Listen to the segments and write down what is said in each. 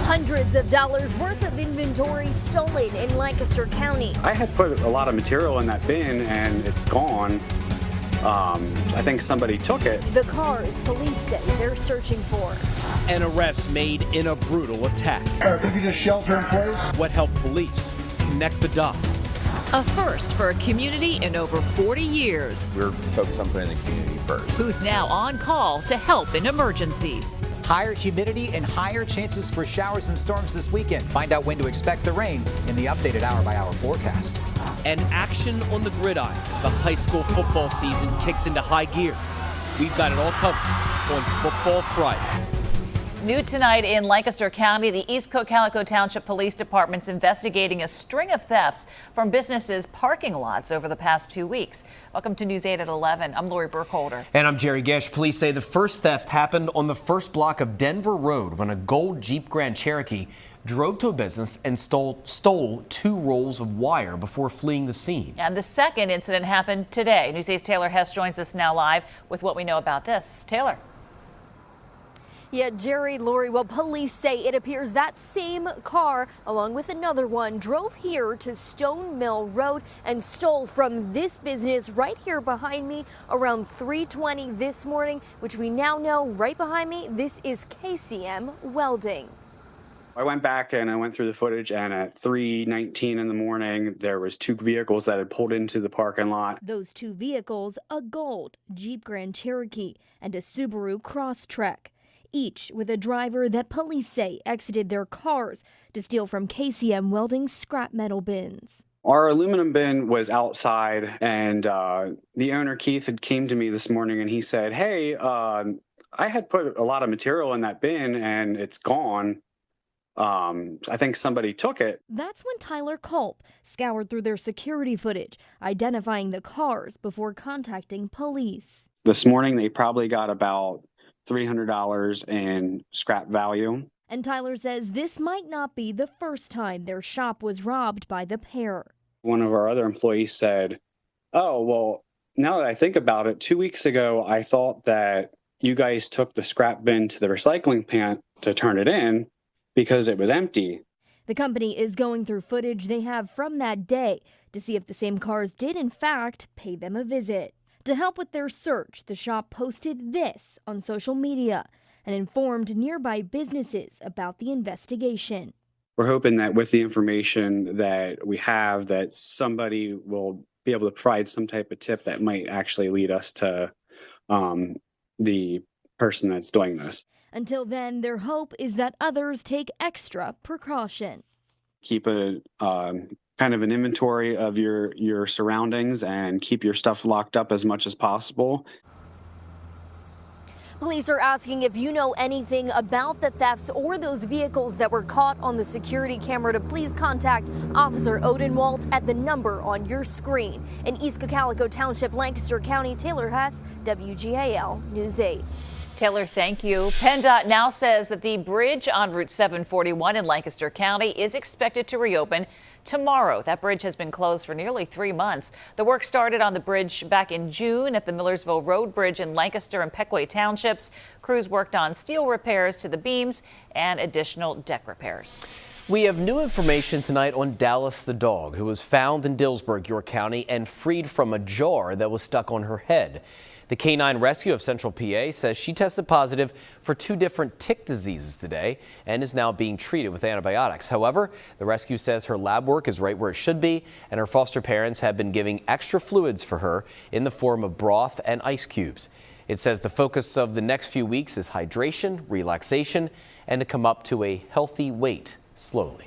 Hundreds of dollars worth of inventory stolen in Lancaster County. I had put a lot of material in that bin and it's gone. I think somebody took it. The cars police say they're searching for. An arrest made in a brutal attack. Could you just shelter in place? What helped police connect the dots? A first for a community in over 40 years. We're focused on putting the community first. Who's now on call to help in emergencies. Higher humidity and higher chances for showers and storms this weekend. Find out when to expect the rain in the updated hour-by-hour forecast. And action on the gridiron as the high school football season kicks into high gear. We've got it all covered on Football Friday. New tonight in Lancaster County, the East Cocalico Township Police Department's investigating a string of thefts from businesses' parking lots over the past 2 weeks. Welcome to News 8 at 11. I'm Lori Burkholder. And I'm Jerry Gish. Police say the first theft happened on the first block of Denver Road when a gold Jeep Grand Cherokee drove to a business and stole 2 rolls of wire before fleeing the scene. And the second incident happened today. News 8's Taylor Hess joins us now live with what we know about this. Taylor. Yeah, Jerry, Lori, well, police say it appears that same car, along with another one, drove here to Stone Mill Road and stole from this business right here behind me around 3:20 this morning, which we now know right behind me, this is KCM Welding. I went back and I went through the footage, and at 3:19 in the morning, there was 2 vehicles that had pulled into the parking lot. Those 2 vehicles, a gold Jeep Grand Cherokee and a Subaru Crosstrek, each with a driver that police say exited their cars to steal from KCM Welding's scrap metal bins. Our aluminum bin was outside, and the owner, Keith, had came to me this morning and he said, hey, I had put a lot of material in that bin and it's gone. I think somebody took it. That's when Tyler Culp scoured through their security footage, identifying the cars before contacting police. This morning, they probably got about $300 in scrap value. And Tyler says this might not be the first time their shop was robbed by the pair. One of our other employees said, oh, well, now that I think about it, 2 weeks ago, I thought that you guys took the scrap bin to the recycling plant to turn it in because it was empty. The company is going through footage they have from that day to see if the same cars did in fact pay them a visit. To help with their search, the shop posted this on social media and informed nearby businesses about the investigation. We're hoping that with the information that we have, that somebody will be able to provide some type of tip that might actually lead us to the person that's doing this. Until then, their hope is that others take extra precaution. Keep a kind of an inventory of your surroundings and keep your stuff locked up as much as possible. Police are asking if you know anything about the thefts or those vehicles that were caught on the security camera to please contact Officer Odenwalt at the number on your screen. In East Cocalico Township, Lancaster County, Taylor Hess, WGAL News 8. Taylor, thank you. PennDOT now says that the bridge on Route 741 in Lancaster County is expected to reopen tomorrow. That bridge has been closed for nearly 3 months. The work started on the bridge back in June at the Millersville Road Bridge in Lancaster and Pequay Townships. Crews worked on steel repairs to the beams and additional deck repairs. We have new information tonight on Dallas the dog, who was found in Dillsburg, York County, and freed from a jar that was stuck on her head. The Canine Rescue of Central PA says she tested positive for 2 different tick diseases today and is now being treated with antibiotics. However, the rescue says her lab work is right where it should be, and her foster parents have been giving extra fluids for her in the form of broth and ice cubes. It says the focus of the next few weeks is hydration, relaxation, and to come up to a healthy weight slowly.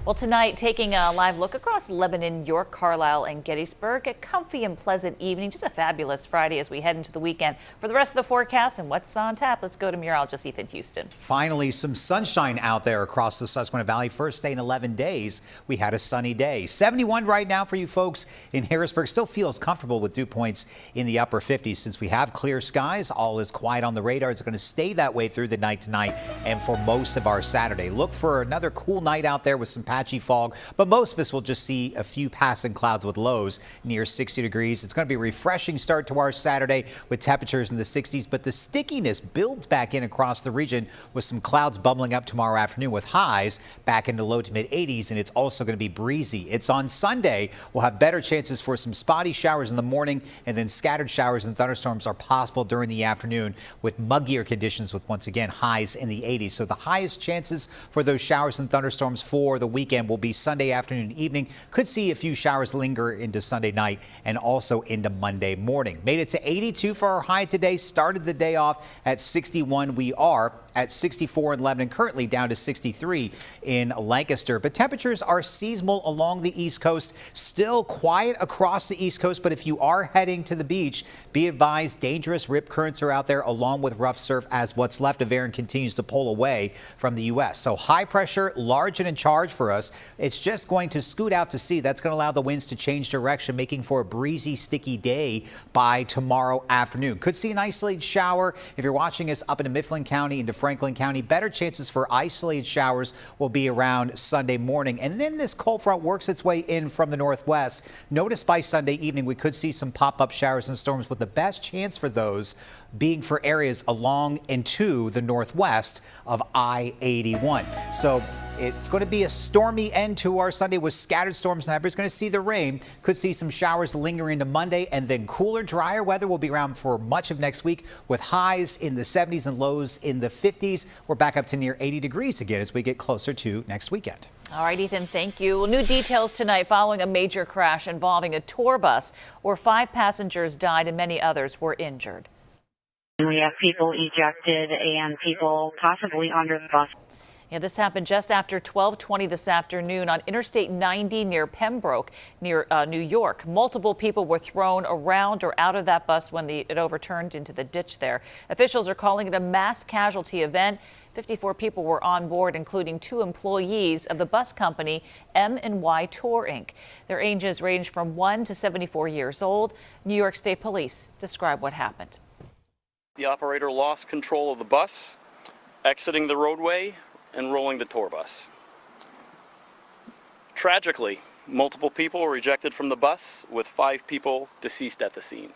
Well, tonight, taking a live look across Lebanon, York, Carlisle, and Gettysburg. A comfy and pleasant evening. Just a fabulous Friday as we head into the weekend. For the rest of the forecast and what's on tap, let's go to meteorologist Ethan Houston. Finally, some sunshine out there across the Susquehanna Valley. First day in 11 days, we had a sunny day. 71 right now for you folks in Harrisburg. Still feels comfortable with dew points in the upper 50s. Since we have clear skies, all is quiet on the radar. It's going to stay that way through the night tonight and for most of our Saturday. Look for another cool night out there with some patchy fog, but most of us will just see a few passing clouds with lows near 60 degrees. It's going to be a refreshing start to our Saturday with temperatures in the 60s, but the stickiness builds back in across the region with some clouds bubbling up tomorrow afternoon with highs back into low to mid 80s, and it's also going to be breezy. It's on Sunday. We'll have better chances for some spotty showers in the morning, and then scattered showers and thunderstorms are possible during the afternoon with muggier conditions with once again highs in the 80s. So the highest chances for those showers and thunderstorms for the weekend will be Sunday afternoon and evening. Could see a few showers linger into Sunday night and also into Monday morning. Made it to 82 for our high today. Started the day off at 61. We are at 64 in Lebanon, currently down to 63 in Lancaster. But temperatures are seasonal along the East Coast, still quiet across the East Coast. But if you are heading to the beach, be advised dangerous rip currents are out there along with rough surf as what's left of Aaron continues to pull away from the U.S. So high pressure, large and in charge for us. It's just going to scoot out to sea. That's going to allow the winds to change direction, making for a breezy, sticky day by tomorrow afternoon. Could see an isolated shower if you're watching us up into Mifflin County, into Franklin County. Better chances for isolated showers will be around Sunday morning. And then this cold front works its way in from the northwest. Notice by Sunday evening, we could see some pop-up showers and storms, with the best chance for those being for areas along and to the northwest of I-81. So it's going to be a stormy end to our Sunday with scattered storms. Everybody's going to see the rain. Could see some showers lingering into Monday, and then cooler, drier weather will be around for much of next week with highs in the 70s and lows in the 50s. We're back up to near 80 degrees again as we get closer to next weekend. All right, Ethan, thank you. Well, new details tonight following a major crash involving a tour bus where 5 passengers died and many others were injured. We have people ejected and people possibly under the bus. Yeah, this happened just after 12:20 this afternoon on Interstate 90 near Pembroke, near New York. Multiple people were thrown around or out of that bus when it overturned into the ditch there. Officials are calling it a mass casualty event. 54 people were on board, including 2 employees of the bus company M&Y Tour Inc. Their ages range from 1 to 74 years old. New York State Police describe what happened. The operator lost control of the bus, exiting the roadway and rolling the tour bus. Tragically, multiple people were ejected from the bus, with 5 people deceased at the scene.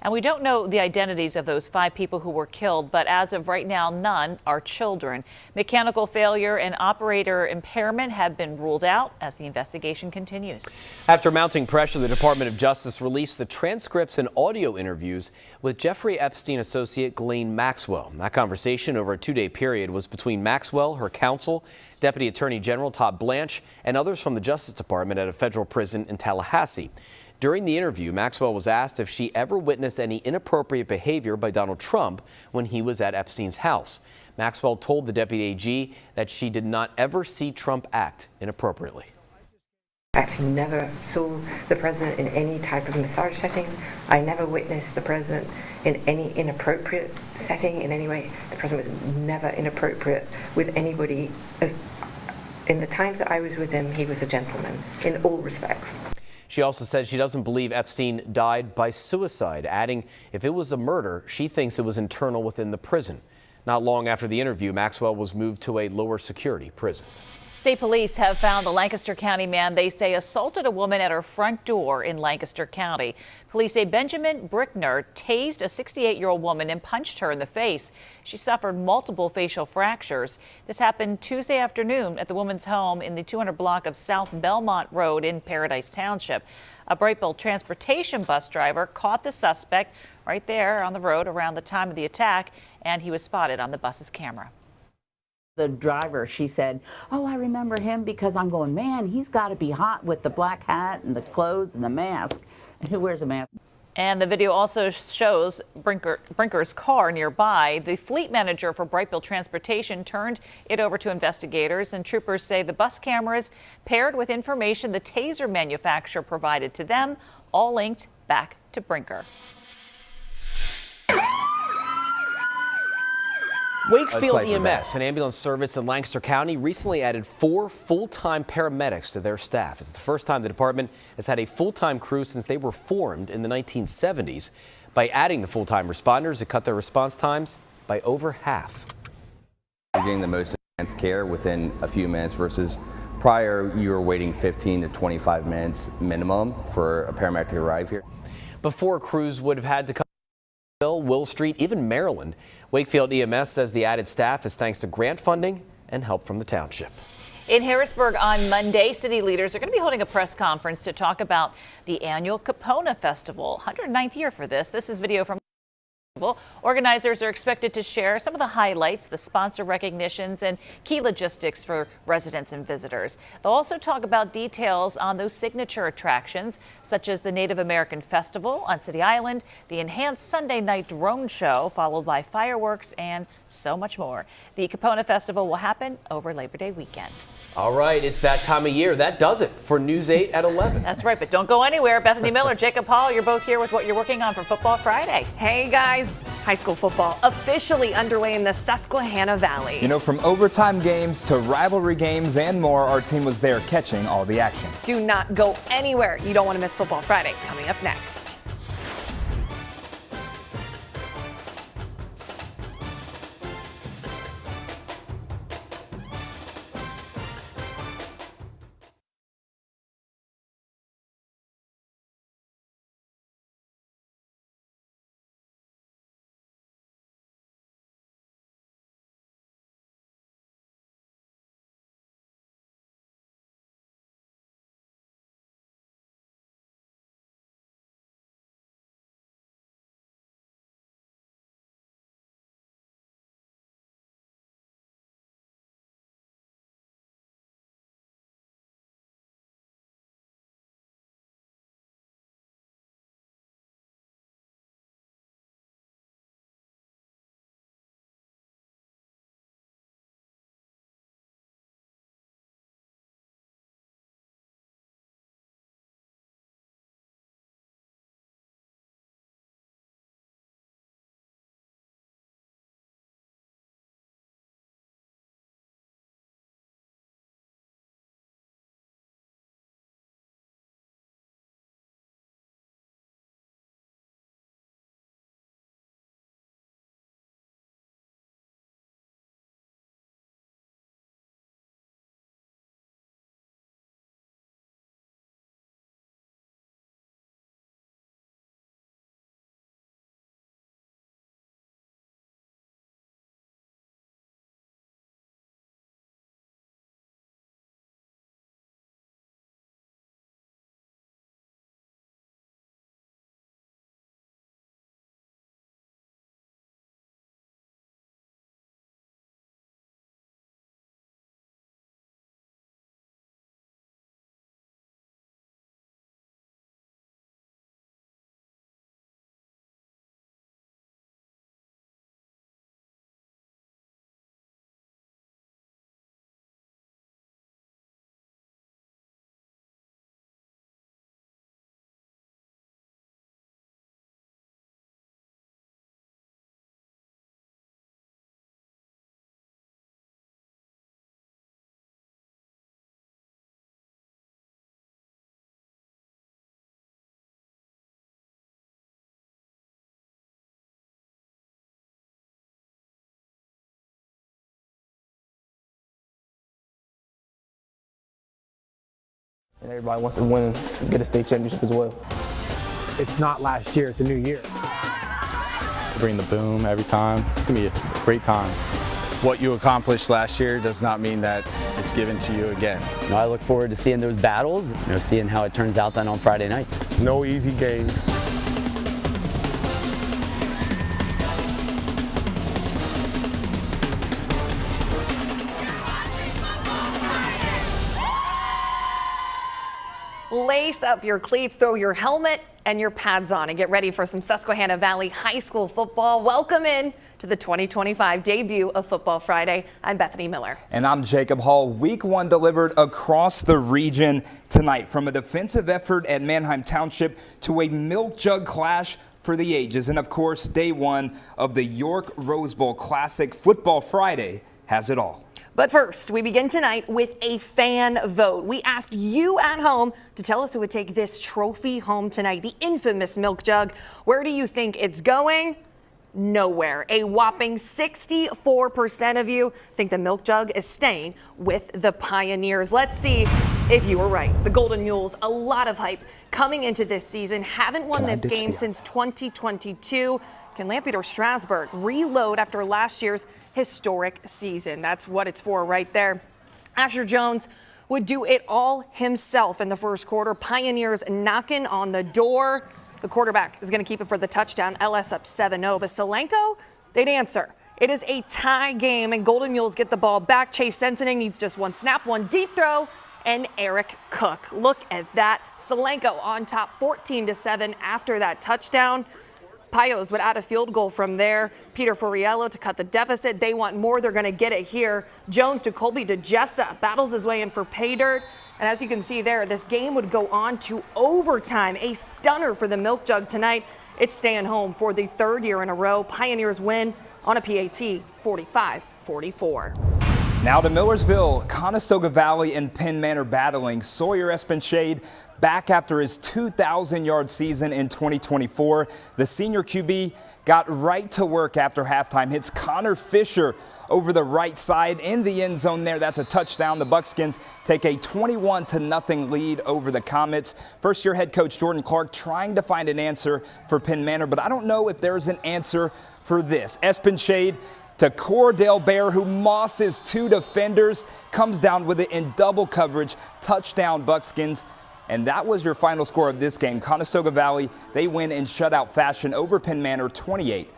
And we don't know the identities of those 5 people who were killed, but as of right now, none are children. Mechanical failure and operator impairment have been ruled out as the investigation continues. After mounting pressure, the Department of Justice released the transcripts and audio interviews with Jeffrey Epstein associate Ghislaine Maxwell. That conversation over a 2-day period was between Maxwell, her counsel, Deputy Attorney General Todd Blanche, and others from the Justice Department at a federal prison in Tallahassee. During the interview, Maxwell was asked if she ever witnessed any inappropriate behavior by Donald Trump when he was at Epstein's house. Maxwell told the deputy AG that she did not ever see Trump act inappropriately. I actually never saw the president in any type of massage setting. I never witnessed the president in any inappropriate setting in any way. The president was never inappropriate with anybody. In the times that I was with him, he was a gentleman in all respects. She also said she doesn't believe Epstein died by suicide, adding if it was a murder, she thinks it was internal within the prison. Not long after the interview, Maxwell was moved to a lower security prison. State police have found a Lancaster County man they say assaulted a woman at her front door in Lancaster County. Police say Benjamin Brickner tased a 68-year-old woman and punched her in the face. She suffered multiple facial fractures. This happened Tuesday afternoon at the woman's home in the 200 block of South Belmont Road in Paradise Township. A Brightbill transportation bus driver caught the suspect right there on the road around the time of the attack, and he was spotted on the bus's camera. The driver, she said, "Oh, I remember him," because I'm going, man, he's got to be hot with the black hat and the clothes and the mask. And who wears a mask? And the video also shows Brinker's car nearby. The fleet manager for Brightbill Transportation turned it over to investigators, and troopers say the bus cameras paired with information the taser manufacturer provided to them all linked back to Brinker. Wakefield EMS, an ambulance service in Lancaster County, recently added 4 full-time paramedics to their staff. It's the first time the department has had a full-time crew since they were formed in the 1970s. By adding the full-time responders, it cut their response times by over half. You're getting the most advanced care within a few minutes versus Prior, you were waiting 15 to 25 minutes minimum for a paramedic to arrive here. Before, crews would have had to come to Will Street, even Maryland. Wakefield EMS says the added staff is thanks to grant funding and help from the township. In Harrisburg on Monday, city leaders are going to be holding a press conference to talk about the annual Capona Festival. 109th year for this. This is video from organizers are expected to share some of the highlights, the sponsor recognitions, and key logistics for residents and visitors. They'll also talk about details on those signature attractions, such as the Native American Festival on City Island, the enhanced Sunday night drone show, followed by fireworks, and so much more. The Capona Festival will happen over Labor Day weekend. All right, it's that time of year. That does it for News 8 at 11. That's right, but don't go anywhere. Bethany Miller, Jacob Hall, you're both here with what you're working on for Football Friday. Hey guys, high school football officially underway in the Susquehanna Valley. You know, from overtime games to rivalry games and more, our team was there catching all the action. Do not go anywhere. You don't want to miss Football Friday. Coming up next. And everybody wants to win and get a state championship as well. It's not last year, it's a new year. Bring the boom every time. It's going to be a great time. What you accomplished last year does not mean that it's given to you again. I look forward to seeing those battles, seeing how it turns out then on Friday nights. No easy games. Lace up your cleats, throw your helmet and your pads on, and get ready for some Susquehanna Valley High School football. Welcome in to the 2025 debut of Football Friday. I'm Bethany Miller. And I'm Jacob Hall. Week 1 delivered across the region tonight, from a defensive effort at Manheim Township to a milk jug clash for the ages. And of course, day 1 of the York Rose Bowl Classic. Football Friday has it all. But first, we begin tonight with a fan vote. We asked you at home to tell us who would take this trophy home tonight, the infamous milk jug. Where do you think it's going? nowhere. A whopping 64% of you think the Milk Jug is staying with the Pioneers. Let's see if you were right. The Golden Mules, a lot of hype coming into this season, haven't won this game since 2022. Can Lampeter Strasburg reload after last year's historic season? That's what it's for right there. Asher Jones would do it all himself in the first quarter. Pioneers knocking on the door. The quarterback is going to keep it for the touchdown. LS up 7-0. But Solenko, they'd answer. It is a tie game, and Golden Mules get the ball back. Chase Sensening needs just one snap, one deep throw, and Eric Cook. Look at that. Solenko on top 14-7 after that touchdown. Pios would add a field goal from there. Peter Furiello to cut the deficit. They want more. They're going to get it here. Jones to Colby to Jessa. Battles his way in for pay dirt. And as you can see there, this game would go on to overtime. A stunner for the Milk Jug tonight. It's staying home for the third year in a row. Pioneers win on a PAT 45-44. Now to Millersville, Conestoga Valley and Penn Manor battling. Sawyer Espenshade back after his 2,000-yard season in 2024. The senior QB got right to work after halftime. Hits Connor Fisher over the right side in the end zone there. That's a touchdown. The Buckskins take a 21-0 lead over the Comets. First-year head coach Jordan Clark trying to find an answer for Penn Manor, but I don't know if there's an answer for this. Espenshade to Cordell Bear, who mosses two defenders, comes down with it in double coverage. Touchdown, Buckskins. And that was your final score of this game. Conestoga Valley, they win in shutout fashion over Penn Manor 28-0.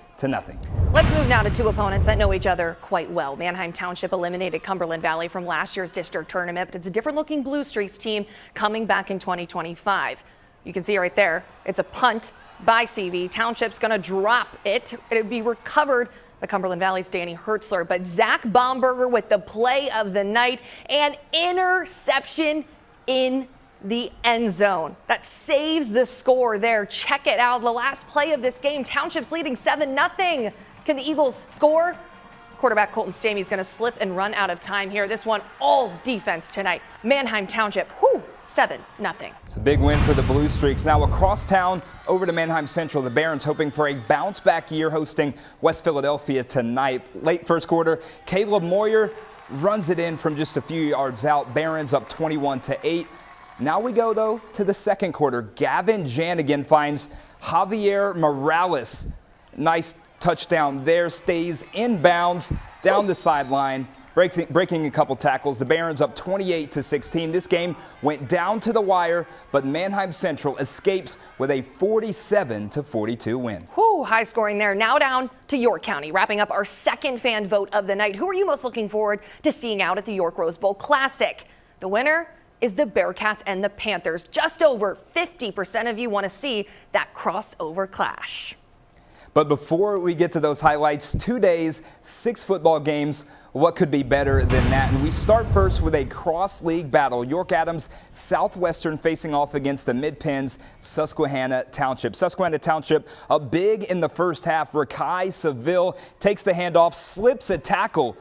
Let's move now to two opponents that know each other quite well. Manheim Township eliminated Cumberland Valley from last year's district tournament, but it's a different looking Blue Streaks team coming back in 2025. You can see right there, it's a punt by CV. Township's going to drop it. It'll be recovered by Cumberland Valley's Danny Hertzler, but Zach Baumberger with the play of the night, and interception in the end zone. That saves the score there. Check it out. The last play of this game, Township's leading 7-0. Can the Eagles score? Quarterback Colton Stamey is going to slip and run out of time here. This one all defense tonight. Manheim Township, 7-0. It's a big win for the Blue Streaks. Now across town over to Manheim Central. The Barons hoping for a bounce back year hosting West Philadelphia tonight. Late first quarter, Caleb Moyer runs it in from just a few yards out. Barons up 21-8. Now we go, though, to the second quarter. Gavin Janigan finds Javier Morales. Nice touchdown there. Stays inbounds down the sideline, breaking a couple tackles. The Barons up 28-16. This game went down to the wire, but Manheim Central escapes with a 47-42 win. High scoring there. Now down to York County, wrapping up our second fan vote of the night. Who are you most looking forward to seeing out at the York Rose Bowl Classic? The winner is the Bearcats and the Panthers. Just over 50% of you want to see that crossover clash. But before we get to those highlights, 2 days, 6 football games. What could be better than that? And we start first with a cross-league battle. York Adams Southwestern facing off against the Mid-Penns Susquehanna Township. Susquehanna Township up big in the first half. Rakai Seville takes the handoff, slips a tackle,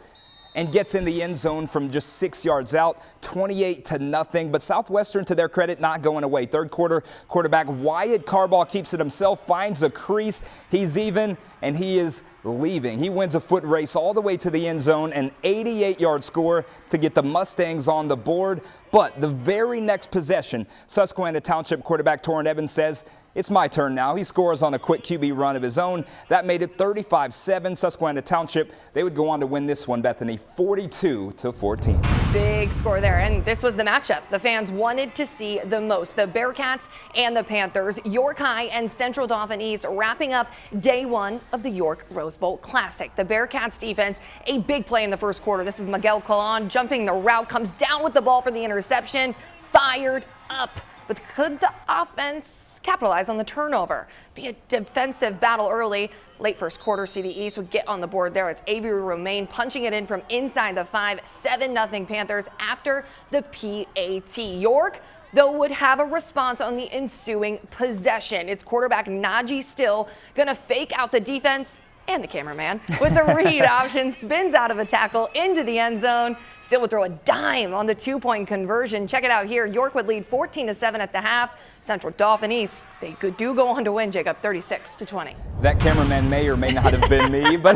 and gets in the end zone from just 6 yards out, 28-0. But Southwestern, to their credit, not going away. Third quarter, quarterback Wyatt Carbaugh keeps it himself, finds a crease. He's even, and he is leaving. He wins a foot race all the way to the end zone, an 88-yard score to get the Mustangs on the board. But the very next possession, Susquehanna Township quarterback Torrin Evans says, "It's my turn now." He scores on a quick QB run of his own. That made it 35-7. Susquehanna Township, they would go on to win this one, Bethany, 42-14. Big score there, and this was the matchup the fans wanted to see the most. The Bearcats and the Panthers, York High and Central Dauphin East wrapping up day one of the York Rose Bowl Classic. The Bearcats defense, a big play in the first quarter. This is Miguel Colon jumping the route, comes down with the ball for the interception, fired up. But could the offense capitalize on the turnover? Be a defensive battle early. Late first quarter, CD East would get on the board there. It's Avery Romaine punching it in from inside the 5, 7-0 Panthers after the PAT. York, though, would have a response on the ensuing possession. It's quarterback Najee Still going to fake out the defense and the cameraman with the read option, spins out of a tackle into the end zone. Still would throw a dime on the 2-point conversion. Check it out here. York would lead 14-7 at the half. Central Dauphin East, they do go on to win, Jacob, 36-20. That cameraman may or may not have been me, but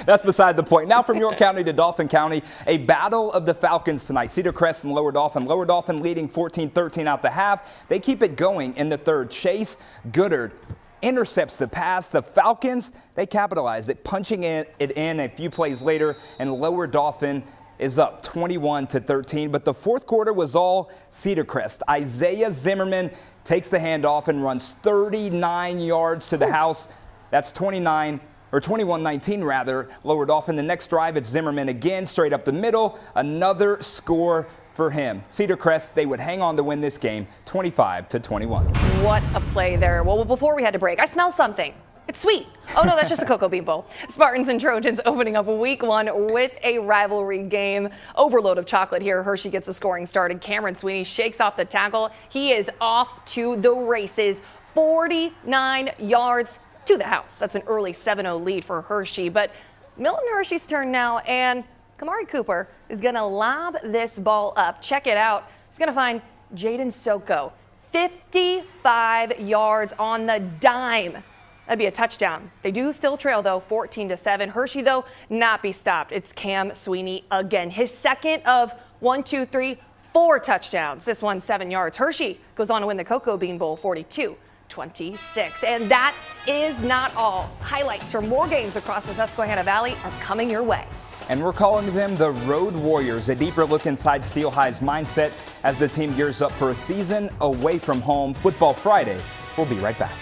that's beside the point. Now from York County to Dauphin County, a battle of the Falcons tonight. Cedar Crest and Lower Dauphin. Lower Dauphin leading 14-13 out the half. They keep it going in the third. Chase Goodard intercepts the pass. The Falcons, they capitalized it, punching it in a few plays later, and Lower Dauphin is up 21-13. But the fourth quarter was all Cedar Crest. Isaiah Zimmerman takes the handoff and runs 39 yards to the house. That's 21-19 rather. Lower Dauphin. The next drive, it's Zimmerman again, straight up the middle. Another score for him. Cedar Crest, they would hang on to win this game 25-21. What a play there. Well, before we had to break, I smell something. It's sweet. Oh no, that's just the Cocoa Bean Bowl. Spartans and Trojans opening up week 1 with a rivalry game. Overload of chocolate here. Hershey gets the scoring started. Cameron Sweeney shakes off the tackle. He is off to the races. 49 yards to the house. That's an early 7-0 lead for Hershey. But Milton Hershey's turn now, and Kamari Cooper is going to lob this ball up. Check it out. He's going to find Jaden Soko. 55 yards on the dime. That'd be a touchdown. They do still trail, though, 14-7. Hershey, though, not be stopped. It's Cam Sweeney again. His second of 4 touchdowns. This one, 7 yards. Hershey goes on to win the Cocoa Bean Bowl 42-26. And that is not all. Highlights from more games across the Susquehanna Valley are coming your way. And we're calling them the Road Warriors, a deeper look inside Steel High's mindset as the team gears up for a season away from home. Football Friday. We'll be right back.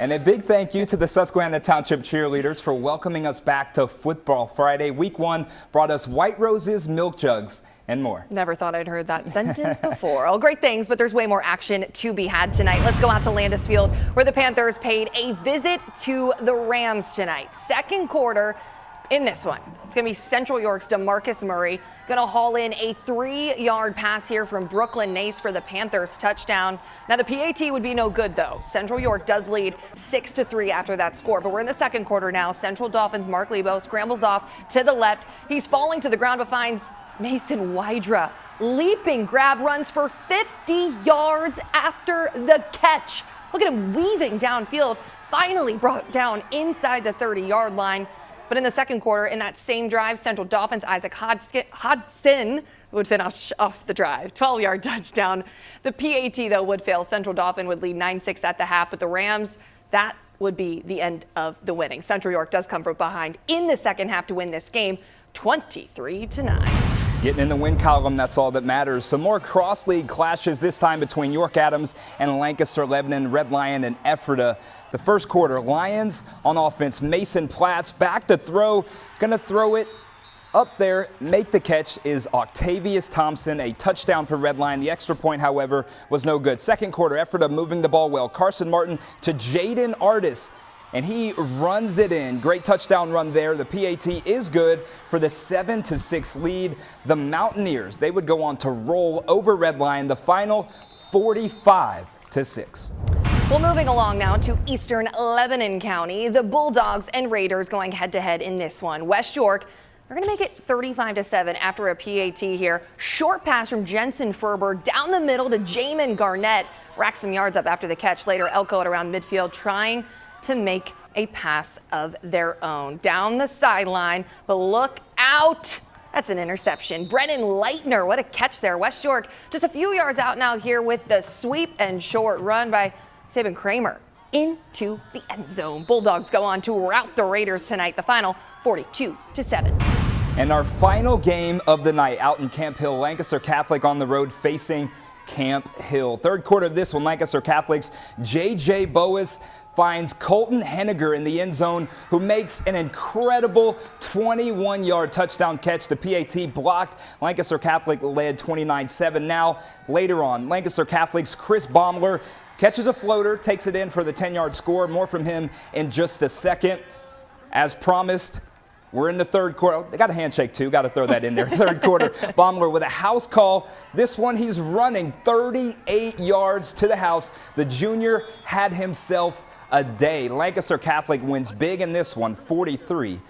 And a big thank you to the Susquehanna Township cheerleaders for welcoming us back to Football Friday. Week 1 brought us white roses, milk jugs, and more. Never thought I'd heard that sentence before. All great things, but there's way more action to be had tonight. Let's go out to Landis Field, where the Panthers paid a visit to the Rams tonight. Second quarter in this one. It's going to be Central York's DeMarcus Murray going to haul in a 3-yard pass here from Brooklyn Nace for the Panthers touchdown. Now the PAT would be no good though. Central York does lead 6-3 after that score, but we're in the second quarter now. Central Dolphins Mark Lebo scrambles off to the left. He's falling to the ground but finds Mason Wydra. Leaping grab runs for 50 yards after the catch. Look at him weaving downfield. Finally brought down inside the 30-yard line. But in the second quarter, in that same drive, Central Dolphins' Isaac Hodson would finish off the drive. 12-yard touchdown. The PAT, though, would fail. Central Dauphin would lead 9-6 at the half. But the Rams, that would be the end of the winning. Central York does come from behind in the second half to win this game, 23-9. Getting in the win column, that's all that matters. Some more cross-league clashes, this time between York Adams and Lancaster Lebanon, Red Lion and Ephrata. The first quarter, Lions on offense. Mason Platts back to throw, going to throw it up there. Make the catch is Octavius Thompson, a touchdown for Red Lion. The extra point, however, was no good. Second quarter, Ephrata moving the ball well. Carson Martin to Jaden Artis, and he runs it in. Great touchdown run there. The PAT is good for the 7-6 lead. The Mountaineers, they would go on to roll over Red Lion. The final 45-6. Well, moving along now to Eastern Lebanon County. The Bulldogs and Raiders going head-to-head in this one. West York, they're going to make it 35-7 after a PAT here. Short pass from Jensen Ferber down the middle to Jamin Garnett. Racks some yards up after the catch. Later, Elko at around midfield trying to make a pass of their own. Down the sideline, but look out. That's an interception. Brennan Leitner, what a catch there. West York just a few yards out now here with the sweep and short run by Saban Kramer into the end zone. Bulldogs go on to rout the Raiders tonight. The final 42-7. And our final game of the night out in Camp Hill, Lancaster Catholic on the road facing Camp Hill. Third quarter of this one, Lancaster Catholic's J.J. Boas finds Colton Henniger in the end zone, who makes an incredible 21-yard touchdown catch. The PAT blocked. Lancaster Catholic led 29-7. Now, later on, Lancaster Catholic's Chris Baumler catches a floater, takes it in for the 10-yard score. More from him in just a second. As promised, we're in the third quarter. They got a handshake, too. Got to throw that in there. Third quarter, Baumler with a house call. This one, he's running 38 yards to the house. The junior had himself a day. Lancaster Catholic wins big in this one, 43-7.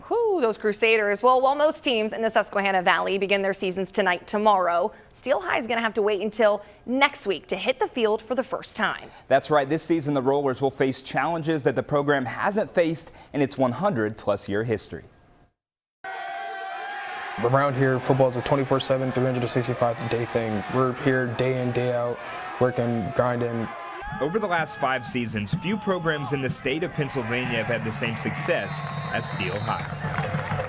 Whew, those Crusaders. Well, while most teams in the Susquehanna Valley begin their seasons tonight, tomorrow, Steel High is going to have to wait until next week to hit the field for the first time. That's right. This season, the Rollers will face challenges that the program hasn't faced in its 100-plus-year history. Around here, football is a 24/7, 365-day thing. We're here day in, day out, working, grinding. Over the last 5 seasons, few programs in the state of Pennsylvania have had the same success as Steel High.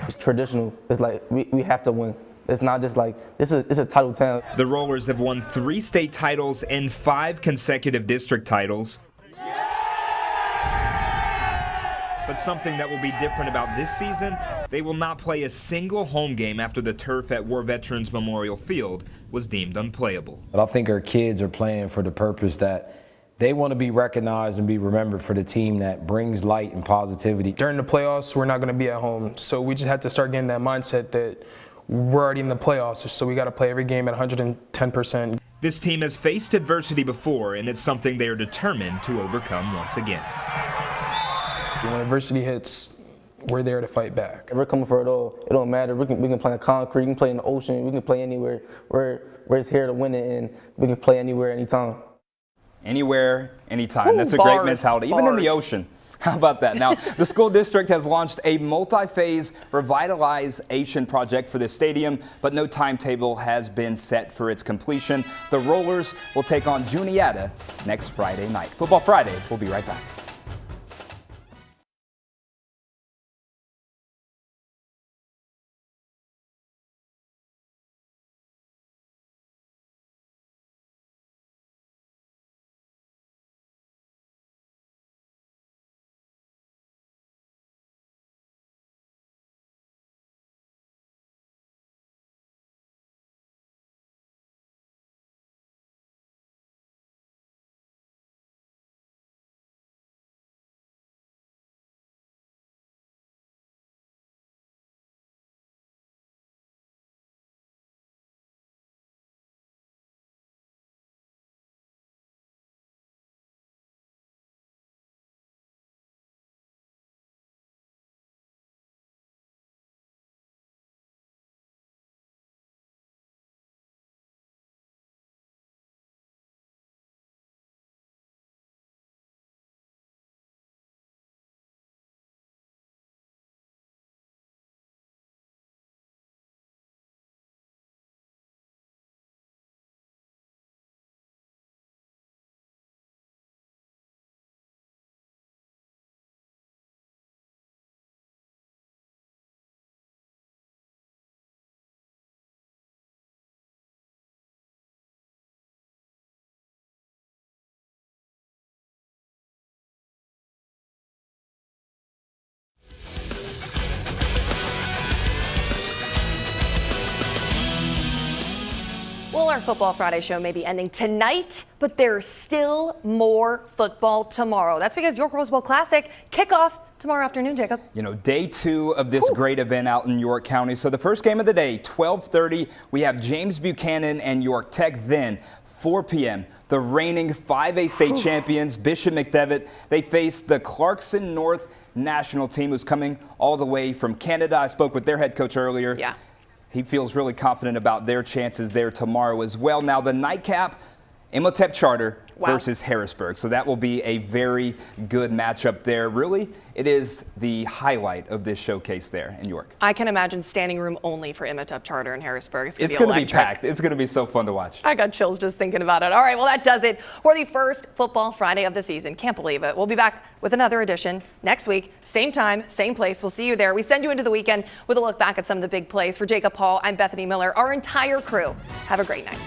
It's traditional. It's like we have to win. It's not just like it's a title town. The Rollers have won 3 state titles and 5 consecutive district titles. But something that will be different about this season, they will not play a single home game after the turf at War Veterans Memorial Field was deemed unplayable. But I think our kids are playing for the purpose that they want to be recognized and be remembered for the team that brings light and positivity. During the playoffs, we're not going to be at home, so we just had to start getting that mindset that we're already in the playoffs, so we got to play every game at 110%. This team has faced adversity before, and it's something they are determined to overcome once again. When adversity hits, we're there to fight back. We're coming for it all. It don't matter. We can play in concrete, we can play in the ocean, we can play anywhere. We're just here to win it, and we can play anywhere, anytime. Anywhere, anytime. Ooh, That's a bars, great mentality, even in the bars. ocean. How about that? Now, the school district has launched a multi-phase revitalization project for the stadium, but no timetable has been set for its completion. The Rollers will take on Juniata next Friday night. Football Friday, we'll be right back. Well, our Football Friday show may be ending tonight, but there's still more football tomorrow. That's because York Rose Bowl Classic kickoff tomorrow afternoon, Jacob. You know, day 2 of this great event out in York County. So the first game of the day, 12:30, we have James Buchanan and York Tech. Then 4 p.m., the reigning 5A state champions, Bishop McDevitt. They face the Clarkson North national team, who's coming all the way from Canada. I spoke with their head coach earlier. Yeah. He feels really confident about their chances there tomorrow as well. Now, the nightcap, Imhotep Charter versus Harrisburg. So that will be a very good matchup there. Really, it is the highlight of this showcase there in York. I can imagine standing room only for Imhotep Charter in Harrisburg. It's going to be packed. It's going to be so fun to watch. I got chills just thinking about it. All right, well, that does it for the first Football Friday of the season. Can't believe it. We'll be back with another edition next week. Same time, same place. We'll see you there. We send you into the weekend with a look back at some of the big plays. For Jacob Hall, I'm Bethany Miller. Our entire crew. Have a great night.